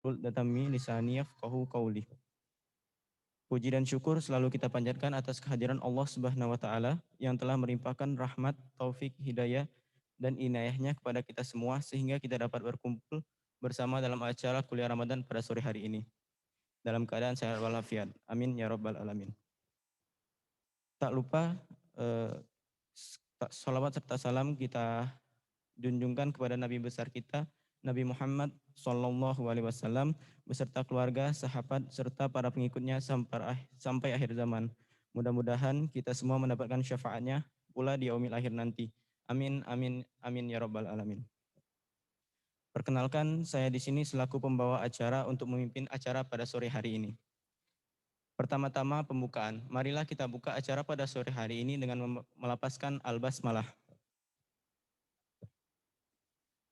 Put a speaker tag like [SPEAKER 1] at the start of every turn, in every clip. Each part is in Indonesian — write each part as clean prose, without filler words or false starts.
[SPEAKER 1] datami lisani yafqahu qawli. Puji dan syukur selalu kita panjatkan atas kehadiran Allah Subhanahu wa taala yang telah melimpahkan rahmat, taufik, hidayah dan inayahnya kepada kita semua sehingga kita dapat berkumpul bersama dalam acara kuliah Ramadan pada sore hari ini dalam keadaan sehat walafiat. Amin ya rabbal alamin. Tak lupa salawat serta salam kita junjungkan kepada Nabi besar kita, Nabi Muhammad Sallallahu Alaihi Wasallam beserta keluarga, sahabat, serta para pengikutnya sampai akhir zaman. Mudah-mudahan kita semua mendapatkan syafaatnya pula di yaumil akhir nanti. Amin, amin, amin ya rabbal alamin. Perkenalkan, saya di sini selaku pembawa acara untuk memimpin acara pada sore hari ini. Pertama-tama pembukaan. Marilah kita buka acara pada sore hari ini dengan melapaskan al-basmalah.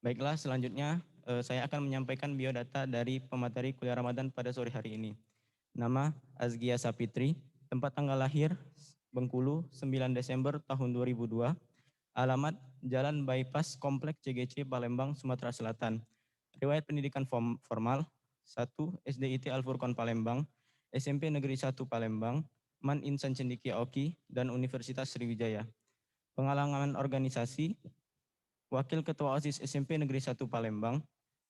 [SPEAKER 1] Baiklah, selanjutnya saya akan menyampaikan biodata dari pemateri kuliah Ramadan pada sore hari ini. Nama Azgia Sapitri, tempat tanggal lahir Bengkulu 9 Desember tahun 2002, alamat Jalan Bypass Komplek CGC Palembang, Sumatera Selatan. Riwayat pendidikan formal 1 SDIT Al-Furqon Palembang, SMP Negeri 1 Palembang, Man Insan Cendekia Oki, dan Universitas Sriwijaya. Pengalaman organisasi Wakil Ketua OSIS SMP Negeri 1 Palembang,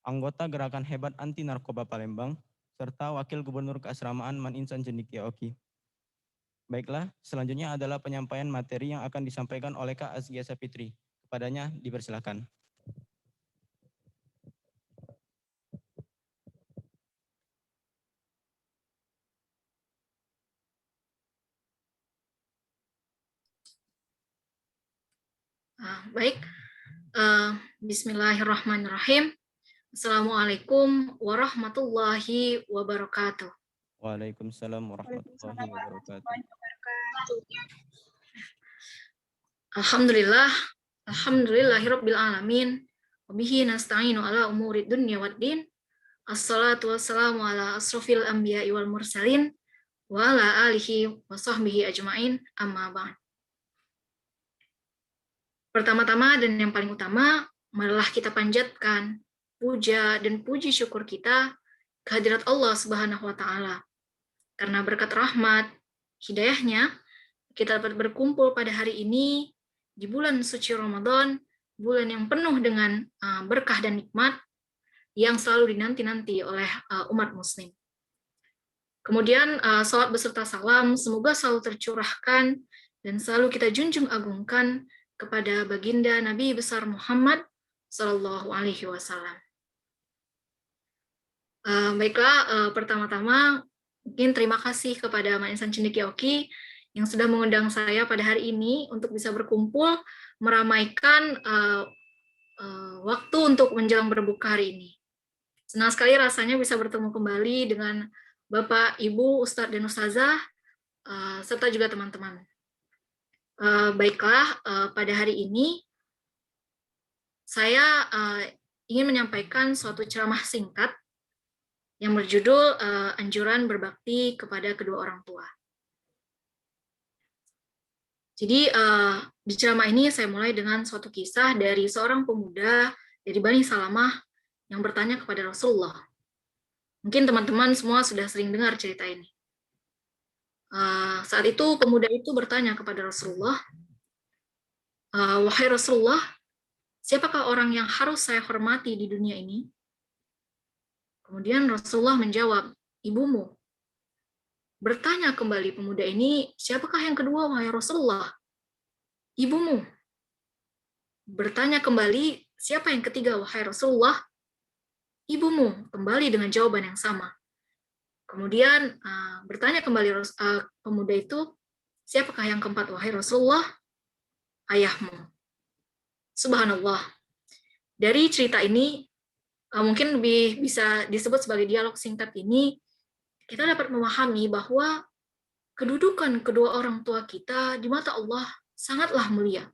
[SPEAKER 1] anggota Gerakan Hebat Anti Narkoba Palembang, serta Wakil Gubernur Keasramaan Man Insan Cendekia Oki. Baiklah, selanjutnya adalah penyampaian materi yang akan disampaikan oleh Kak Azgia Sapitri. Kepadanya dipersilakan.
[SPEAKER 2] Baik, Bismillahirrahmanirrahim. Assalamualaikum warahmatullahi wabarakatuh.
[SPEAKER 1] Waalaikumsalam warahmatullahi wabarakatuh.
[SPEAKER 2] Alhamdulillahirabbil alamin. Wabihi nasta'inu ala umurid dunya waddin. Assalatu wassalamu ala asrofil anbiya'i wal mursalin wa ala alihi wa sahbihi ajma'in, amma ba'd. Pertama-tama dan yang paling utama, marilah kita panjatkan puja dan puji syukur kita kehadirat Allah Subhanahu wa taala. Karena berkat rahmat, hidayahnya, kita dapat berkumpul pada hari ini di bulan suci Ramadan, bulan yang penuh dengan berkah dan nikmat yang selalu dinanti-nanti oleh umat muslim. Kemudian salawat beserta salam semoga selalu tercurahkan dan selalu kita junjung agungkan kepada baginda Nabi besar Muhammad Sallallahu Alaihi Wasallam. Baiklah, pertama-tama mungkin terima kasih kepada Man Insan Cendekia Oki yang sudah mengundang saya pada hari ini untuk bisa berkumpul meramaikan waktu untuk menjelang berbuka hari ini. Senang sekali rasanya bisa bertemu kembali dengan Bapak, Ibu, Ustadz dan Ustazah, serta juga teman-teman. Baiklah, pada hari ini saya ingin menyampaikan suatu ceramah singkat yang berjudul Anjuran Berbakti kepada Kedua Orang Tua. Jadi di ceramah ini saya mulai dengan suatu kisah dari seorang pemuda dari Bani Salamah yang bertanya kepada Rasulullah. Mungkin teman-teman semua sudah sering dengar cerita ini. Saat itu pemuda itu bertanya kepada Rasulullah, wahai Rasulullah, siapakah orang yang harus saya hormati di dunia ini? Kemudian Rasulullah menjawab, ibumu. Bertanya kembali pemuda ini, siapakah yang kedua, wahai Rasulullah? Ibumu. Bertanya kembali, siapa yang ketiga, wahai Rasulullah? Ibumu. Kembali dengan jawaban yang sama. Kemudian bertanya kembali pemuda itu, siapakah yang keempat, wahai Rasulullah? Ayahmu. Subhanallah. Dari cerita ini, mungkin lebih bisa disebut sebagai dialog singkat ini, kita dapat memahami bahwa kedudukan kedua orang tua kita di mata Allah sangatlah mulia.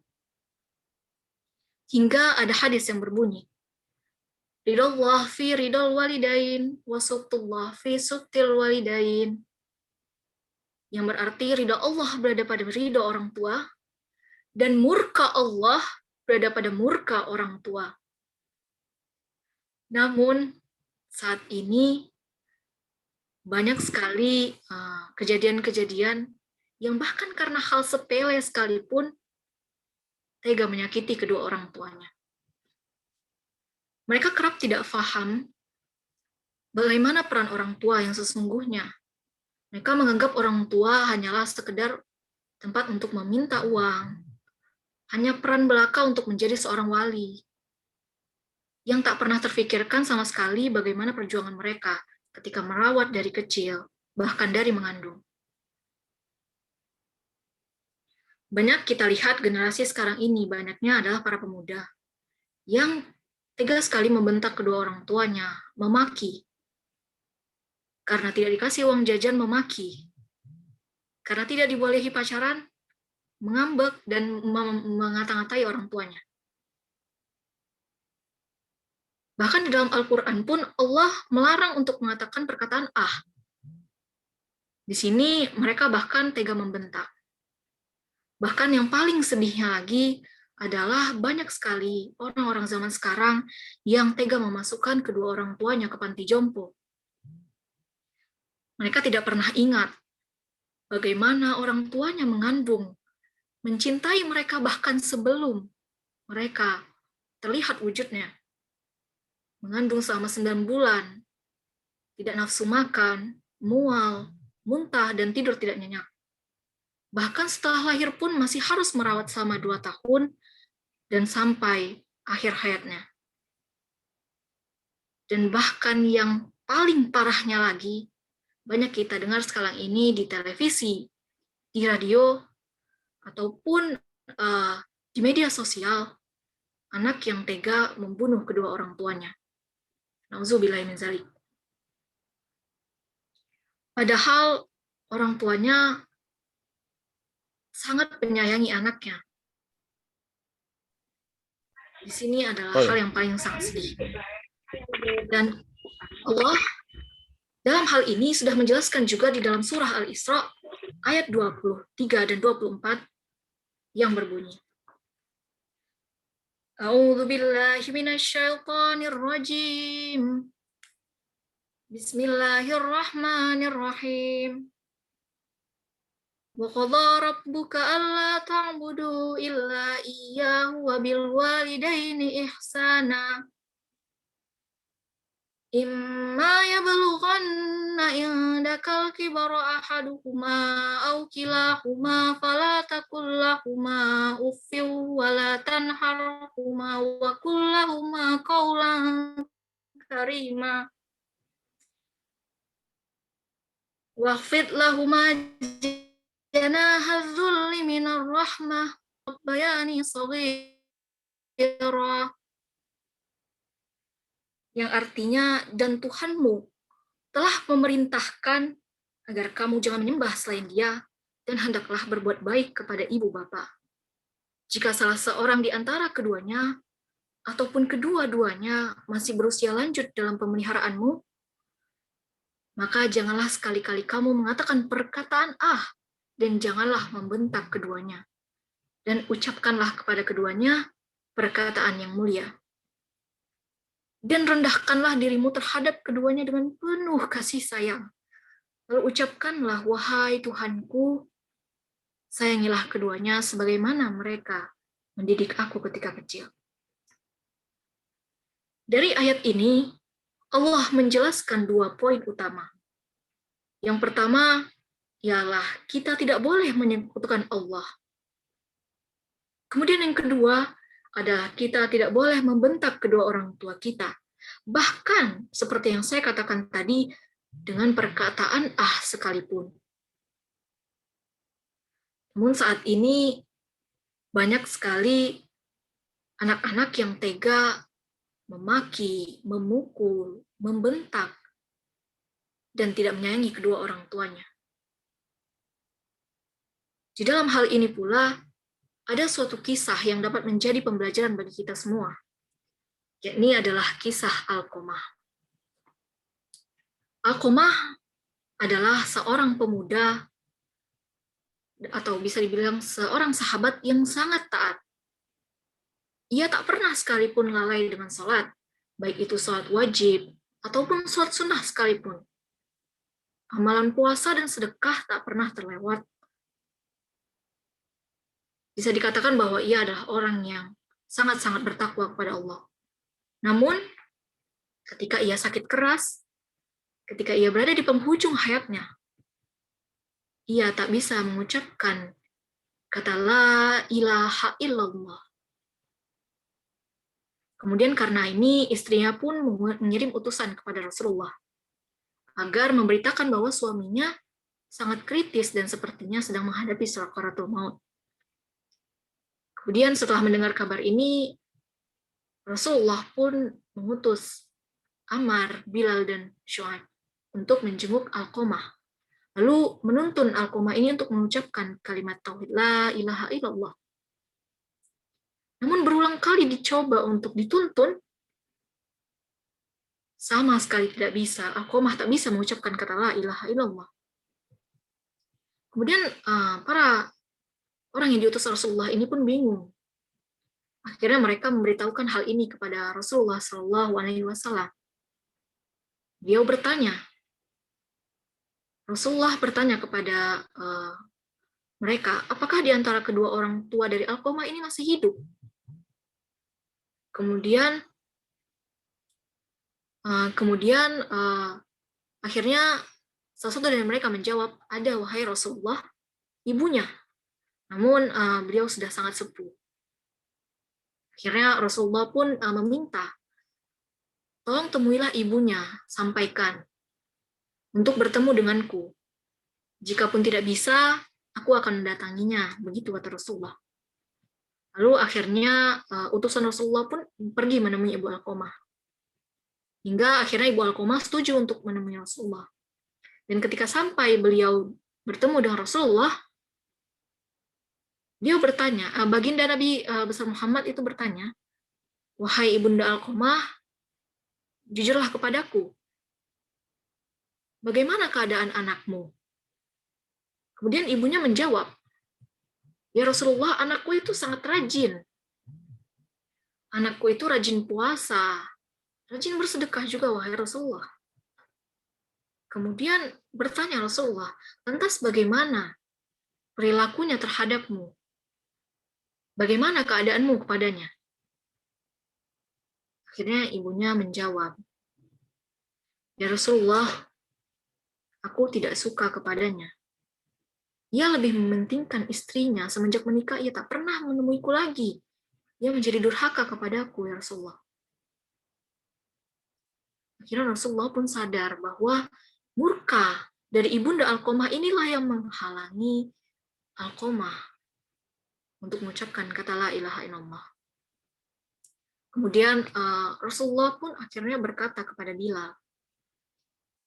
[SPEAKER 2] Hingga ada hadis yang berbunyi, Ridallah fi ridal walidain, wasutullah fi sutil walidain. Yang berarti ridha Allah berada pada ridha orang tua, dan murka Allah berada pada murka orang tua. Namun, saat ini banyak sekali kejadian-kejadian yang bahkan karena hal sepele sekalipun tega menyakiti kedua orang tuanya. Mereka kerap tidak paham bagaimana peran orang tua yang sesungguhnya. Mereka menganggap orang tua hanyalah sekedar tempat untuk meminta uang, hanya peran belaka untuk menjadi seorang wali, yang tak pernah terfikirkan sama sekali bagaimana perjuangan mereka ketika merawat dari kecil, bahkan dari mengandung. Banyak kita lihat generasi sekarang ini, banyaknya adalah para pemuda yang tega sekali membentak kedua orang tuanya, memaki. Karena tidak dikasih uang jajan, memaki. Karena tidak dibolehi pacaran, mengambek dan mengata-ngatai orang tuanya. Bahkan di dalam Al-Quran pun Allah melarang untuk mengatakan perkataan ah. Di sini mereka bahkan tega membentak. Bahkan yang paling sedihnya lagi adalah banyak sekali orang-orang zaman sekarang yang tega memasukkan kedua orang tuanya ke panti jompo. Mereka tidak pernah ingat bagaimana orang tuanya mengandung, mencintai mereka bahkan sebelum mereka terlihat wujudnya. Mengandung selama 9 bulan, tidak nafsu makan, mual, muntah, dan tidur tidak nyenyak. Bahkan setelah lahir pun masih harus merawat selama 2 tahun dan sampai akhir hayatnya. Dan bahkan yang paling parahnya lagi, banyak kita dengar sekarang ini di televisi, di radio, ataupun di media sosial, anak yang tega membunuh kedua orang tuanya. Nauzubillahi min dzalik. Padahal orang tuanya sangat menyayangi anaknya. Di sini adalah hal yang paling sangat sedih. Dan Allah dalam hal ini sudah menjelaskan juga di dalam surah Al-Isra ayat 23 dan 24 yang berbunyi. A'udzu billahi minasyaitonir rajim. Bismillahirrahmanirrahim. Wa qadha rabbuka alla ta'budu illa iyyahu wa bil walidaini ihsana. Imma yablughanna indakal kibara ahaduhuma aw kilahuma fala taqul lahumā uffin wa la tanharhumā wa qul lahumā qawlan karīmā wakhfid lahumā janāha dzulli minar rahmah rabbayani shaghīrā, yang artinya, dan Tuhanmu telah memerintahkan agar kamu jangan menyembah selain Dia, dan hendaklah berbuat baik kepada ibu bapa. Jika salah seorang di antara keduanya, ataupun kedua-duanya masih berusia lanjut dalam pemeliharaanmu, maka janganlah sekali-kali kamu mengatakan perkataan ah, dan janganlah membentak keduanya. Dan ucapkanlah kepada keduanya perkataan yang mulia. Dan rendahkanlah dirimu terhadap keduanya dengan penuh kasih sayang. Lalu ucapkanlah, wahai Tuhanku, sayangilah keduanya sebagaimana mereka mendidik aku ketika kecil. Dari ayat ini, Allah menjelaskan 2 poin utama. Yang pertama, ialah kita tidak boleh menyekutukan Allah. Kemudian yang kedua, adalah kita tidak boleh membentak kedua orang tua kita. Bahkan, seperti yang saya katakan tadi, dengan perkataan ah sekalipun. Namun saat ini, banyak sekali anak-anak yang tega memaki, memukul, membentak, dan tidak menyayangi kedua orang tuanya. Di dalam hal ini pula, ada suatu kisah yang dapat menjadi pembelajaran bagi kita semua, yakni adalah kisah Alqamah. Alqamah adalah seorang pemuda, atau bisa dibilang seorang sahabat yang sangat taat. Ia tak pernah sekalipun lalai dengan sholat, baik itu sholat wajib, ataupun sholat sunnah sekalipun. Amalan puasa dan sedekah tak pernah terlewat. Bisa dikatakan bahwa ia adalah orang yang sangat-sangat bertakwa kepada Allah. Namun, ketika ia sakit keras, ketika ia berada di penghujung hayatnya, ia tak bisa mengucapkan kata la ilaha illallah. Kemudian karena ini, istrinya pun mengirim utusan kepada Rasulullah agar memberitakan bahwa suaminya sangat kritis dan sepertinya sedang menghadapi sakaratul maut. Kemudian setelah mendengar kabar ini, Rasulullah pun mengutus Ammar, Bilal, dan Syuaib untuk menjenguk Alqamah. Lalu menuntun Alqamah ini untuk mengucapkan kalimat tauhid la ilaha illallah. Namun berulang kali dicoba untuk dituntun, sama sekali tidak bisa. Alqamah tak bisa mengucapkan kata la ilaha illallah. Kemudian para orang yang diutus Rasulullah ini pun bingung. Akhirnya mereka memberitahukan hal ini kepada Rasulullah SAW. Beliau bertanya, Rasulullah bertanya kepada mereka, apakah di antara kedua orang tua dari Alqamah ini masih hidup? Kemudian akhirnya salah satu dari mereka menjawab, ada wahai Rasulullah, ibunya. Namun beliau sudah sangat sepuh. Akhirnya Rasulullah pun meminta, tolong temuilah ibunya, sampaikan untuk bertemu denganku. Jikapun tidak bisa, aku akan mendatanginya. Begitu kata Rasulullah. Lalu akhirnya utusan Rasulullah pun pergi menemui Ibu Alqamah. Hingga akhirnya Ibu Alqamah setuju untuk menemui Rasulullah. Dan ketika sampai beliau bertemu dengan Rasulullah, dia bertanya, baginda Nabi besar Muhammad itu bertanya, wahai Ibunda Alqamah, jujurlah kepadaku, bagaimana keadaan anakmu? Kemudian ibunya menjawab, ya Rasulullah, anakku itu sangat rajin. Anakku itu rajin puasa, rajin bersedekah juga, wahai Rasulullah. Kemudian bertanya Rasulullah, lantas bagaimana perilakunya terhadapmu? Bagaimana keadaanmu kepadanya? Akhirnya ibunya menjawab, ya Rasulullah, aku tidak suka kepadanya. Ia lebih mementingkan istrinya, semenjak menikah ia tak pernah menemuiku lagi. Ia menjadi durhaka kepadaku, ya Rasulullah. Akhirnya Rasulullah pun sadar bahwa murka dari Ibunda Alqamah inilah yang menghalangi Alqamah untuk mengucapkan kata la ilaha illallah. Kemudian Rasulullah pun akhirnya berkata kepada Bilal,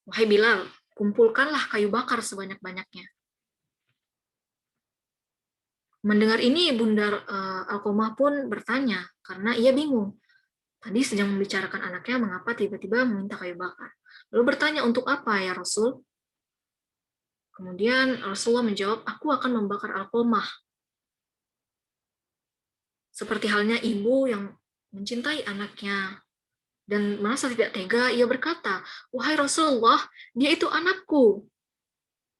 [SPEAKER 2] wahai Bilal, kumpulkanlah kayu bakar sebanyak-banyaknya. Mendengar ini, Bunda Alqamah pun bertanya, karena ia bingung. Tadi sedang membicarakan anaknya, mengapa tiba-tiba meminta kayu bakar. Lalu bertanya, untuk apa ya Rasul? Kemudian Rasulullah menjawab, aku akan membakar Alqamah. Seperti halnya ibu yang mencintai anaknya. Dan merasa tidak tega, ia berkata, wahai Rasulullah, dia itu anakku.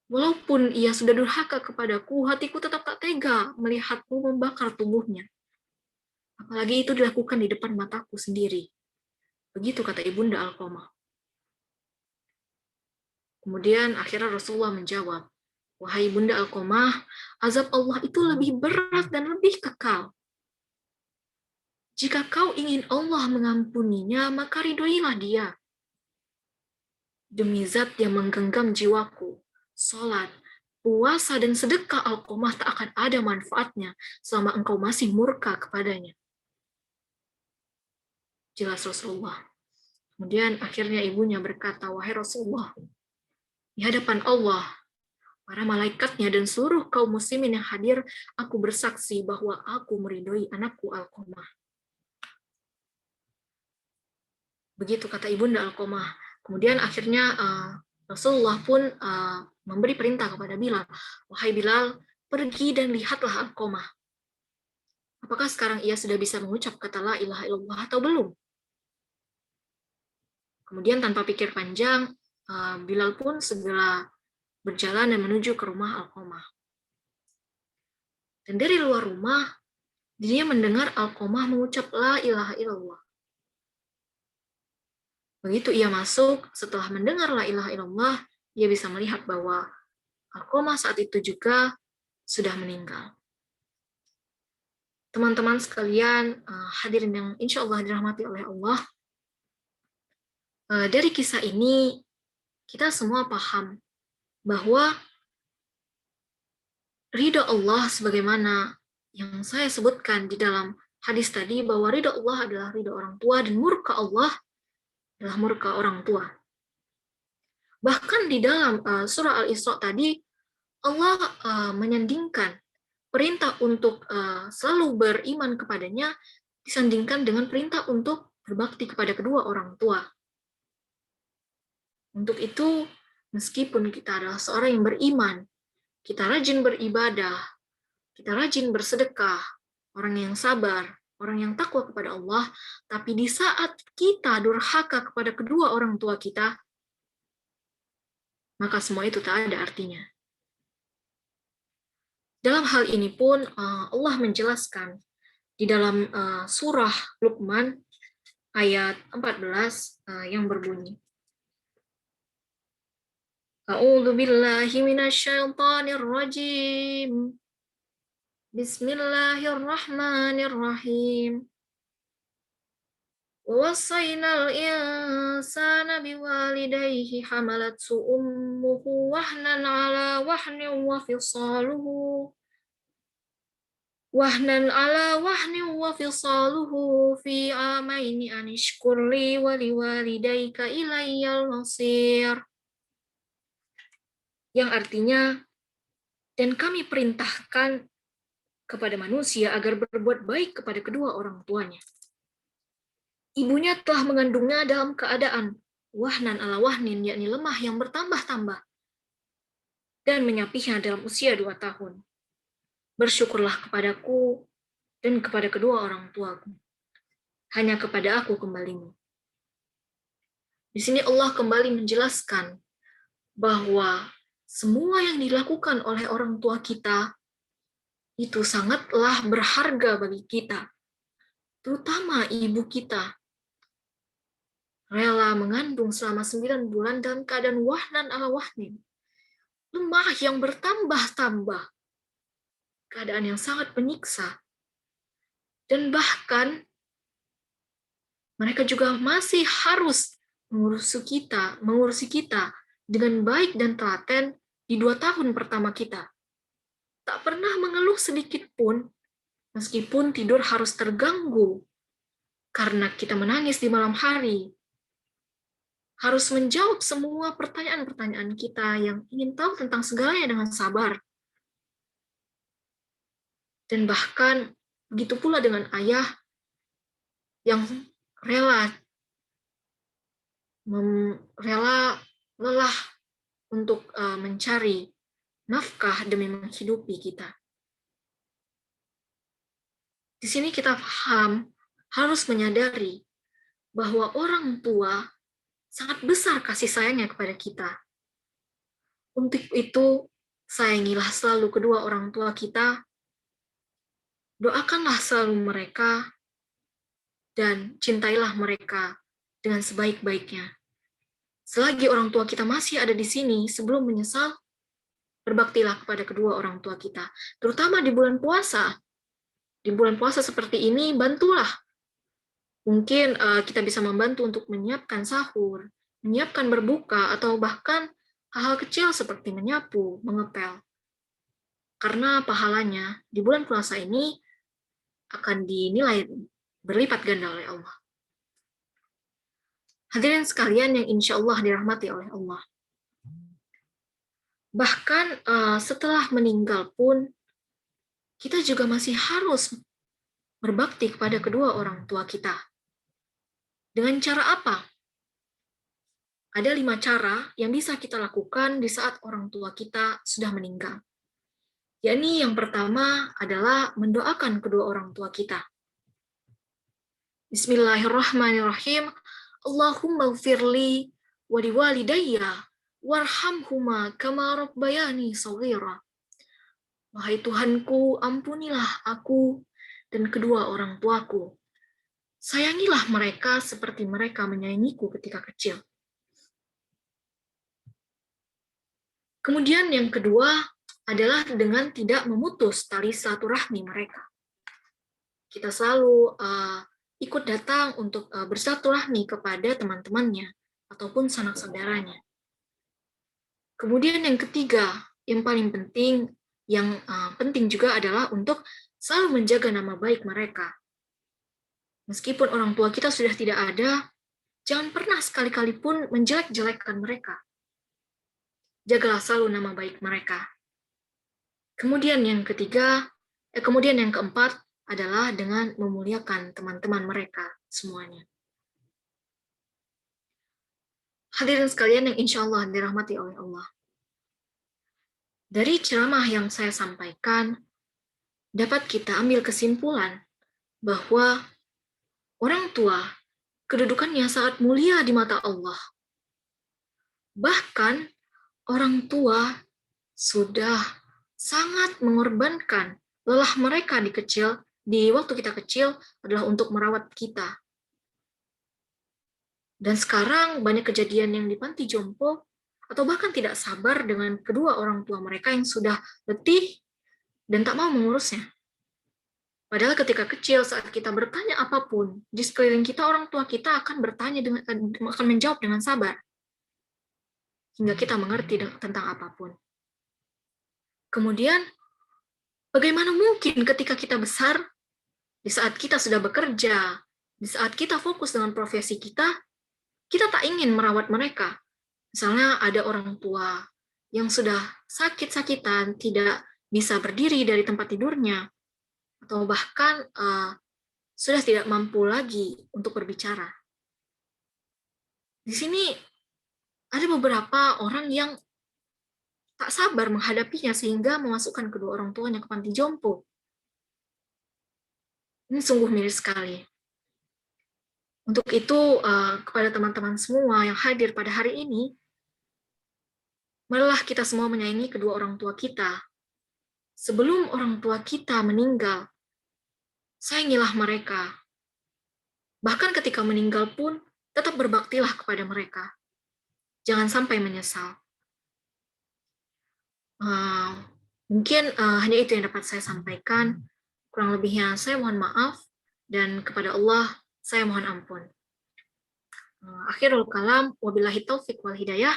[SPEAKER 2] Walaupun ia sudah durhaka kepadaku, hatiku tetap tak tega melihatmu membakar tubuhnya. Apalagi itu dilakukan di depan mataku sendiri. Begitu kata Ibunda Alqamah. Kemudian akhirnya Rasulullah menjawab, wahai Bunda Alqamah, azab Allah itu lebih berat dan lebih kekal. Jika kau ingin Allah mengampuninya, maka ridhoilah dia. Demi zat yang menggenggam jiwaku, salat, puasa, dan sedekah Alqamah tak akan ada manfaatnya selama engkau masih murka kepadanya. Jelas Rasulullah. Kemudian akhirnya ibunya berkata, wahai Rasulullah, di hadapan Allah, para malaikatnya dan seluruh kaum muslimin yang hadir, aku bersaksi bahwa aku meridhoi anakku Alqamah. Begitu kata Ibunda Alqamah. Kemudian akhirnya Rasulullah pun memberi perintah kepada Bilal, wahai Bilal, pergi dan lihatlah Alqamah. Apakah sekarang ia sudah bisa mengucap kata la ilaha illallah atau belum? Kemudian tanpa pikir panjang, Bilal pun segera berjalan dan menuju ke rumah Alqamah. Dan dari luar rumah, dia mendengar Alqamah mengucap la ilaha illallah. Begitu ia masuk, setelah mendengar la ilaha illallah, ia bisa melihat bahwa Alqamah saat itu juga sudah meninggal. Teman-teman sekalian, hadirin yang insya Allah dirahmati oleh Allah, dari kisah ini kita semua paham bahwa ridho Allah sebagaimana yang saya sebutkan di dalam hadis tadi, bahwa ridho Allah adalah ridho orang tua dan murka Allah adalah murka orang tua. Bahkan di dalam surah Al-Isra tadi, Allah menyandingkan perintah untuk selalu beriman kepadanya disandingkan dengan perintah untuk berbakti kepada kedua orang tua. Untuk itu, meskipun kita adalah seorang yang beriman, kita rajin beribadah, kita rajin bersedekah, orang yang sabar, orang yang takwa kepada Allah, tapi di saat kita durhaka kepada kedua orang tua kita, maka semua itu tak ada artinya. Dalam hal ini pun Allah menjelaskan di dalam surah Luqman ayat 14 yang berbunyi, A'udzu billahi minasyaitonir rajim. Bismillahirrahmanirrahim. Wawasainal insana biwalidayhi hamalathu ummuhu wahnan ala wahnin wa fisaluhu fi amaini anishkur li wa liwalidayka ilayyal masir. Yang artinya, dan kami perintahkan kepada manusia agar berbuat baik kepada kedua orang tuanya. Ibunya telah mengandungnya dalam keadaan wahnan ala wahnin, yakni lemah yang bertambah-tambah, dan menyapinya dalam usia 2 tahun. Bersyukurlah kepadaku dan kepada kedua orang tuaku. Hanya kepada aku kembalimu. Di sini Allah kembali menjelaskan bahwa semua yang dilakukan oleh orang tua kita itu sangatlah berharga bagi kita, terutama ibu kita. Rela mengandung selama 9 bulan dalam keadaan wahnan ala wahnin, lemah yang bertambah-tambah, keadaan yang sangat menyiksa. Dan bahkan mereka juga masih harus mengurusi kita dengan baik dan telaten di 2 tahun pertama kita. Tak pernah mengeluh sedikit pun, meskipun tidur harus terganggu karena kita menangis di malam hari. Harus menjawab semua pertanyaan-pertanyaan kita yang ingin tahu tentang segalanya dengan sabar. Dan bahkan begitu pula dengan ayah yang rela lelah untuk mencari nafkah demi menghidupi kita. Di sini kita paham, harus menyadari bahwa orang tua sangat besar kasih sayangnya kepada kita. Untuk itu, sayangilah selalu kedua orang tua kita, doakanlah selalu mereka, dan cintailah mereka dengan sebaik-baiknya. Selagi orang tua kita masih ada di sini, sebelum menyesal, berbaktilah kepada kedua orang tua kita. Terutama di bulan puasa. Di bulan puasa seperti ini, bantulah. Mungkin kita bisa membantu untuk menyiapkan sahur, menyiapkan berbuka, atau bahkan hal-hal kecil seperti menyapu, mengepel. Karena pahalanya di bulan puasa ini akan dinilai berlipat ganda oleh Allah. Hadirin sekalian yang insya Allah dirahmati oleh Allah. Bahkan setelah meninggal pun, kita juga masih harus berbakti kepada kedua orang tua kita. Dengan cara apa? Ada 5 cara yang bisa kita lakukan di saat orang tua kita sudah meninggal. Yakni yang pertama adalah mendoakan kedua orang tua kita. Bismillahirrahmanirrahim. Allahumma gfirli wa liwalidayya warhamhuma kama rabbayani shaghira. Wahai Tuhanku, ampunilah aku dan kedua orang tuaku. Sayangilah mereka seperti mereka menyayangiku ketika kecil. Kemudian yang kedua adalah dengan tidak memutus tali silaturahmi mereka. Kita selalu ikut datang untuk bersilaturahmi kepada teman-temannya ataupun sanak saudaranya. Kemudian yang ketiga, yang paling penting, yang penting juga adalah untuk selalu menjaga nama baik mereka. Meskipun orang tua kita sudah tidak ada, jangan pernah sekali-kali pun menjelek-jelekkan mereka. Jagalah selalu nama baik mereka. Kemudian yang keempat adalah dengan memuliakan teman-teman mereka semuanya. Hadirin sekalian yang insya Allah dirahmati oleh Allah. Dari ceramah yang saya sampaikan, dapat kita ambil kesimpulan bahwa orang tua kedudukannya sangat mulia di mata Allah. Bahkan orang tua sudah sangat mengorbankan lelah mereka di waktu kita kecil adalah untuk merawat kita. Dan sekarang banyak kejadian yang di panti jompo atau bahkan tidak sabar dengan kedua orang tua mereka yang sudah letih dan tak mau mengurusnya. Padahal ketika kecil saat kita bertanya apapun, di sekeliling kita orang tua kita akan akan menjawab dengan sabar hingga kita mengerti tentang apapun. Kemudian bagaimana mungkin ketika kita besar, di saat kita sudah bekerja, di saat kita fokus dengan profesi kita tak ingin merawat mereka. Misalnya ada orang tua yang sudah sakit-sakitan, tidak bisa berdiri dari tempat tidurnya, atau bahkan sudah tidak mampu lagi untuk berbicara. Di sini ada beberapa orang yang tak sabar menghadapinya sehingga memasukkan kedua orang tuanya ke panti jompo. Ini sungguh miris sekali. Untuk itu, kepada teman-teman semua yang hadir pada hari ini, marilah kita semua menyayangi kedua orang tua kita. Sebelum orang tua kita meninggal, sayangilah mereka. Bahkan ketika meninggal pun, tetap berbaktilah kepada mereka. Jangan sampai menyesal. Mungkin hanya itu yang dapat saya sampaikan. Kurang lebihnya saya mohon maaf, dan kepada Allah saya mohon ampun. Akhirul kalam, wabillahi taufiq wal hidayah.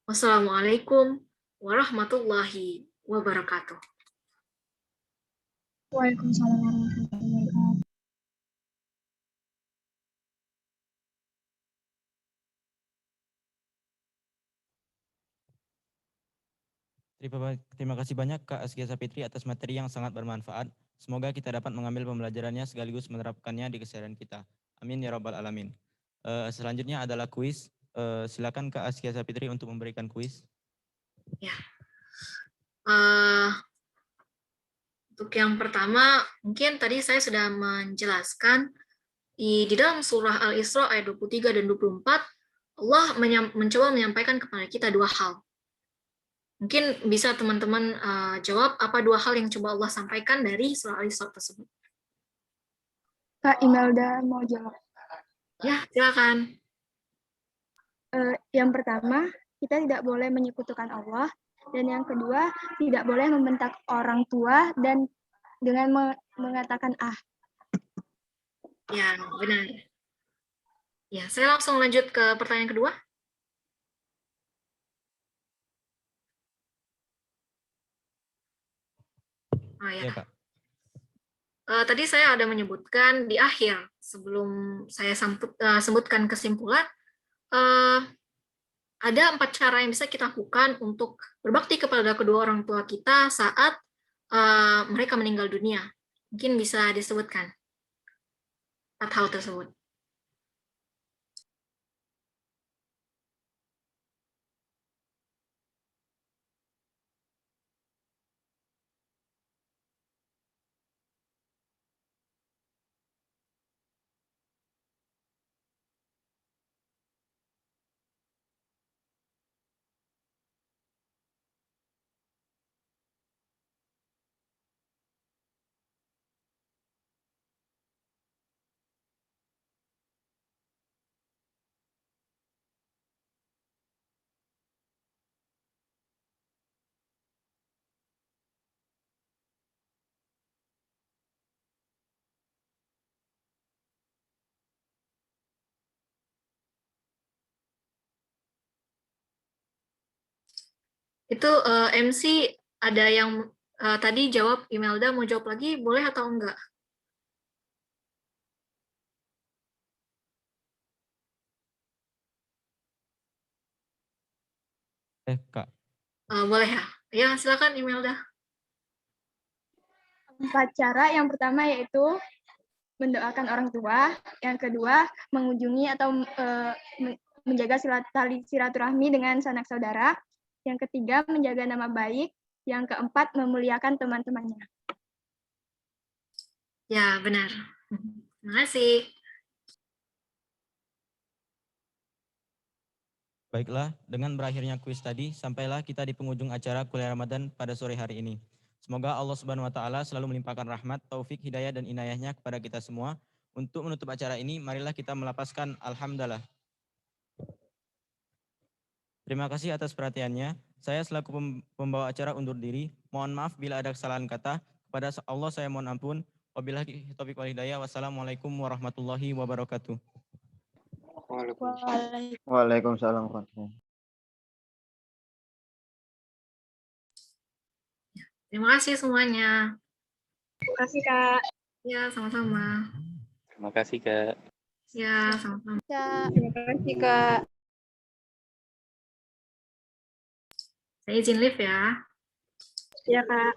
[SPEAKER 2] Wassalamualaikum warahmatullahi wabarakatuh.
[SPEAKER 3] Waalaikumsalam warahmatullahi wabarakatuh.
[SPEAKER 1] Terima kasih banyak Kak Askia Sapitri atas materi yang sangat bermanfaat. Semoga kita dapat mengambil pembelajarannya sekaligus menerapkannya di keseharian kita. Amin ya rabbal alamin. Selanjutnya adalah kuis. Silakan Kak Askia Sapitri untuk memberikan kuis.
[SPEAKER 2] Ya. Untuk yang pertama, mungkin tadi saya sudah menjelaskan di dalam surah Al-Isra ayat 23 dan 24, Allah mencoba menyampaikan kepada kita dua hal. Mungkin bisa teman-teman jawab apa dua hal yang coba Allah sampaikan dari surah Al-Isra tersebut.
[SPEAKER 3] Kak Imelda mau jawab.
[SPEAKER 2] Ya, silakan.
[SPEAKER 3] Yang pertama, kita tidak boleh menyekutukan Allah. Dan yang kedua, tidak boleh membentak orang tua dan dengan mengatakan
[SPEAKER 2] Ya, benar. Ya, saya langsung lanjut ke pertanyaan kedua.
[SPEAKER 1] Ya, Kak.
[SPEAKER 2] Tadi saya ada menyebutkan di akhir, sebelum saya sebutkan kesimpulan, ada 4 cara yang bisa kita lakukan untuk berbakti kepada kedua orang tua kita saat mereka meninggal dunia. Mungkin bisa disebutkan 4 hal tersebut. Itu MC ada yang tadi jawab, Imelda mau jawab lagi, boleh atau enggak?
[SPEAKER 1] Kak.
[SPEAKER 2] Boleh ya? Ya, silakan Imelda.
[SPEAKER 3] 4 cara. Yang pertama yaitu mendoakan orang tua, yang kedua mengunjungi atau menjaga tali silaturahmi dengan sanak saudara, yang ketiga menjaga nama baik, yang keempat memuliakan teman-temannya.
[SPEAKER 2] Ya, benar. Terima kasih.
[SPEAKER 1] Baiklah, dengan berakhirnya kuis tadi, sampailah kita di penghujung acara kuliah Ramadan pada sore hari ini. Semoga Allah Subhanahu wa taala selalu melimpahkan rahmat, taufik, hidayah dan inayahnya kepada kita semua. Untuk menutup acara ini, marilah kita melapaskan alhamdulillah. Terima kasih atas perhatiannya. Saya selaku pembawa acara undur diri. Mohon maaf bila ada kesalahan kata. Kepada Allah saya mohon ampun. Wabillahi taufiq wal hidayah. Wassalamualaikum warahmatullahi wabarakatuh.
[SPEAKER 4] Waalaikumsalam warahmatullahi.
[SPEAKER 2] Terima kasih semuanya.
[SPEAKER 3] Terima kasih, Kak.
[SPEAKER 2] Ya, sama-sama.
[SPEAKER 5] Terima kasih, Kak.
[SPEAKER 2] Ya, sama-sama.
[SPEAKER 3] Terima kasih, Kak.
[SPEAKER 2] Saya izin live ya.
[SPEAKER 3] Ya, Kak.